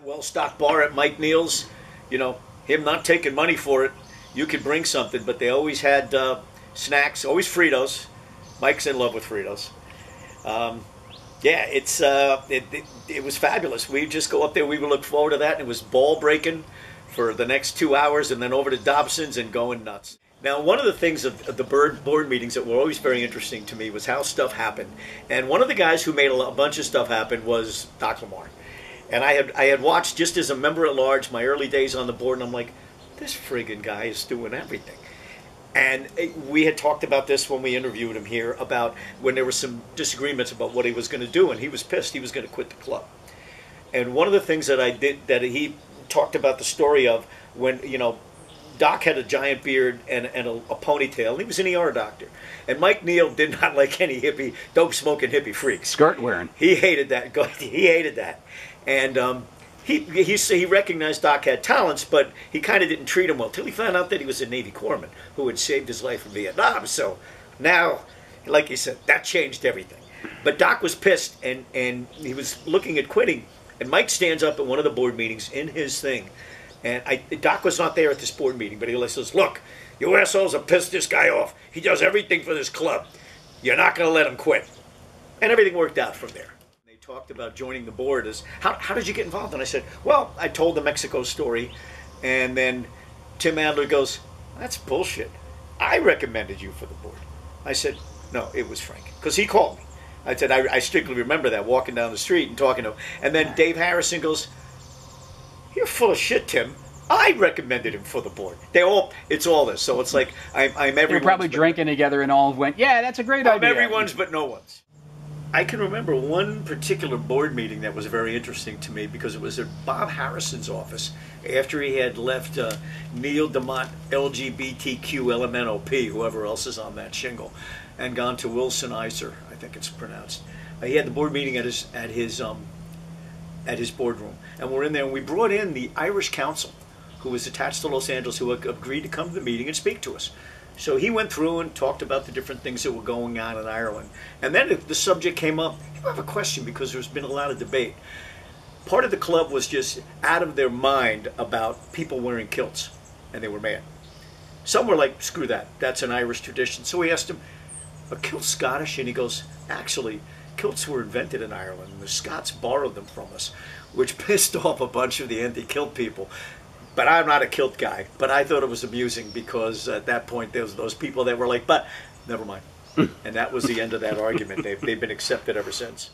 well-stocked bar at Mike Neal's, you know, him not taking money for it, you could bring something, but they always had snacks, always Fritos. Mike's in love with Fritos. Yeah, it was fabulous. We'd just go up there, we would look forward to that, and it was ball breaking for the next 2 hours, and then over to Dobsons and going nuts. Now, one of the things of the board meetings that were always very interesting to me was how stuff happened. And one of the guys who made a bunch of stuff happen was Doc LaMar. And I had watched, just as a member at large, my early days on the board, and I'm like, this friggin' guy is doing everything. And we had talked about this when we interviewed him here, about when there were some disagreements about what he was going to do, and he was pissed. He was going to quit the club. And one of the things that I did, that he talked about the story of, when, you know, Doc had a giant beard and a ponytail, and he was an ER doctor. And Mike Neal did not like any hippie, dope-smoking hippie freaks. Skirt wearing. He hated that. He hated that. And he recognized Doc had talents, but he kind of didn't treat him well, till he found out that he was a Navy corpsman who had saved his life in Vietnam. So now, like he said, that changed everything. But Doc was pissed, and he was looking at quitting. And Mike stands up at one of the board meetings in his thing. And Doc was not there at this board meeting, but he says, look, you assholes have pissed this guy off. He does everything for this club. You're not going to let him quit. And everything worked out from there. They talked about joining the board as, how did you get involved? And I said, well, I told the Mexico story. And then Tim Adler goes, that's bullshit. I recommended you for the board. I said, no, it was Frank. Because he called me. I said, I strictly remember that, walking down the street and talking to him. And then Dave Harrison goes, you're full of shit, Tim. I recommended him for the board. It's all this. So it's like, I'm everyone's. You're probably drinking together and all went, yeah, that's a great idea. I'm everyone's but no one's. I can remember one particular board meeting that was very interesting to me, because it was at Bob Harrison's office after he had left Neil DeMott, LGBTQ, LMNOP, whoever else is on that shingle, and gone to Wilson Iser, I think it's pronounced. He had the board meeting at his boardroom, and we're in there, and we brought in the Irish Council, who was attached to Los Angeles, who agreed to come to the meeting and speak to us. So he went through and talked about the different things that were going on in Ireland. And then the subject came up, you have a question, because there's been a lot of debate. Part of the club was just out of their mind about people wearing kilts, and they were mad. Some were like, screw that, that's an Irish tradition. So we asked him, are kilts Scottish? And he goes, actually, kilts were invented in Ireland, and the Scots borrowed them from us, which pissed off a bunch of the anti-kilt people. But I'm not a kilt guy, but I thought it was amusing, because at that point there was those people that were like, but never mind. And that was the end of that argument. They've been accepted ever since.